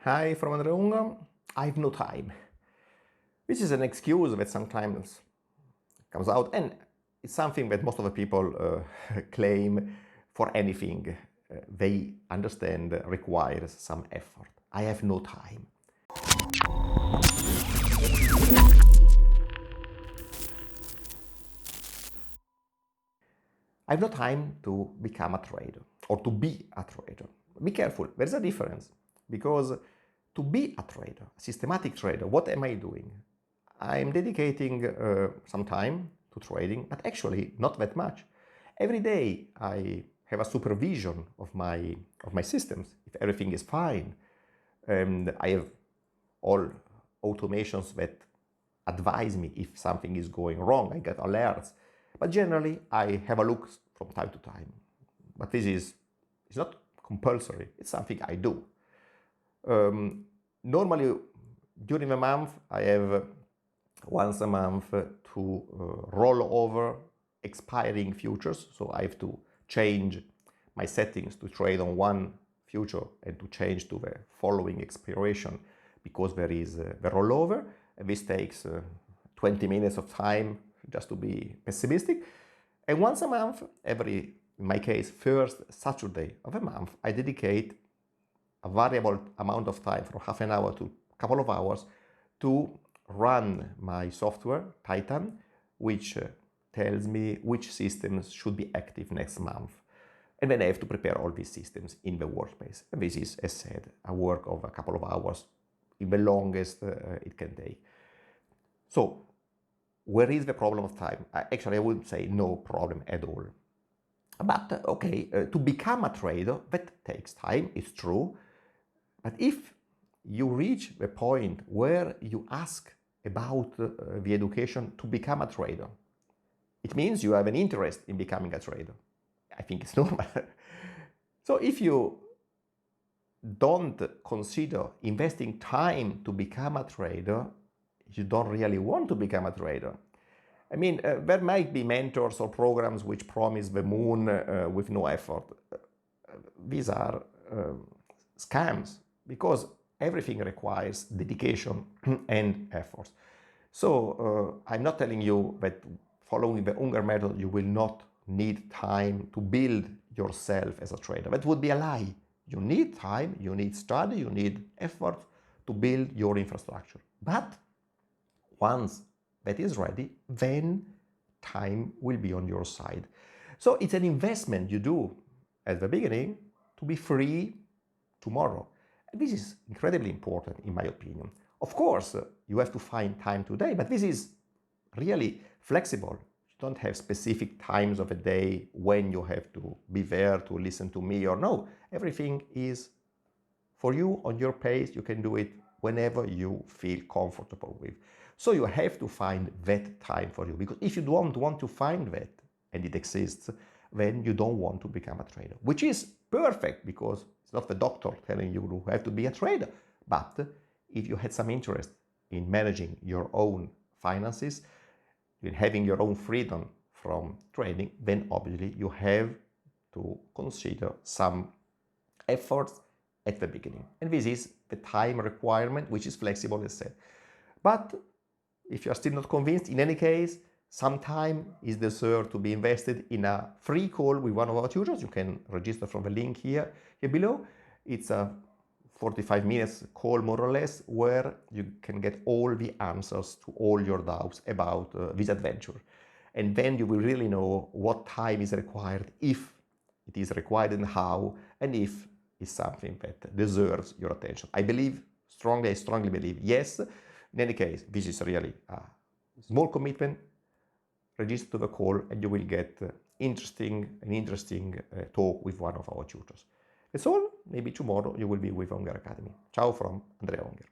Hi from Andrea Unger. I've no time. This is an excuse that sometimes comes out, and it's something that most of the people claim for anything they understand requires some effort. I have no time. I have no time to become a trader or to be a trader. Be careful, there's a difference, because to be a trader, a systematic trader, what am I doing? I'm dedicating some time to trading, but actually not that much. Every day I have a supervision of my systems, if everything is fine, and I have all automations that advise me if something is going wrong. I get alerts. But generally, I have a look from time to time. But this is it's not compulsory. It's something I do. Normally, during the month, I have once a month to roll over expiring futures. So I have to change my settings to trade on one future and to change to the following expiration because there is the rollover. And this takes 20 minutes of time just to be pessimistic. And once a month, in my case, first Saturday of a month, I dedicate a variable amount of time from half an hour to a couple of hours to run my software, Titan, which tells me which systems should be active next month. And then I have to prepare all these systems in the workspace. And this is, as said, a work of a couple of hours, in the longest it can take. So, where is the problem of time? Actually, I would say no problem at all. But, okay, to become a trader, that takes time, it's true. But if you reach the point where you ask about the education to become a trader, it means you have an interest in becoming a trader. I think it's normal. So if you don't consider investing time to become a trader, you don't really want to become a trader. I mean, there might be mentors or programs which promise the moon with no effort. These are scams, because everything requires dedication and effort. So I'm not telling you that following the Unger method you will not need time to build yourself as a trader. That would be a lie. You need time, you need study, you need effort to build your infrastructure. But once that is ready, then time will be on your side. So it's an investment you do at the beginning to be free tomorrow. And this is incredibly important, in my opinion. Of course, you have to find time today, but this is really flexible. You don't have specific times of a day when you have to be there to listen to me or no. Everything is for you on your pace. You can do it whenever you feel comfortable with. So you have to find that time for you, because if you don't want to find that, and it exists, then you don't want to become a trader, which is perfect, because it's not the doctor telling you you have to be a trader. But if you had some interest in managing your own finances, in having your own freedom from trading, then obviously you have to consider some efforts at the beginning. And this is the time requirement, which is flexible, as said. But if you are still not convinced, in any case, some time is deserved to be invested in a free call with one of our tutors. You can register from the link here below. It's a 45 minutes call, more or less, where you can get all the answers to all your doubts about this adventure. And then you will really know what time is required, if it is required, and how, and if it's something that deserves your attention. I strongly believe, yes. In any case, this is really a small commitment. Register to the call and you will get an interesting talk with one of our tutors. That's all. Maybe tomorrow you will be with Unger Academy. Ciao from Andrea Unger.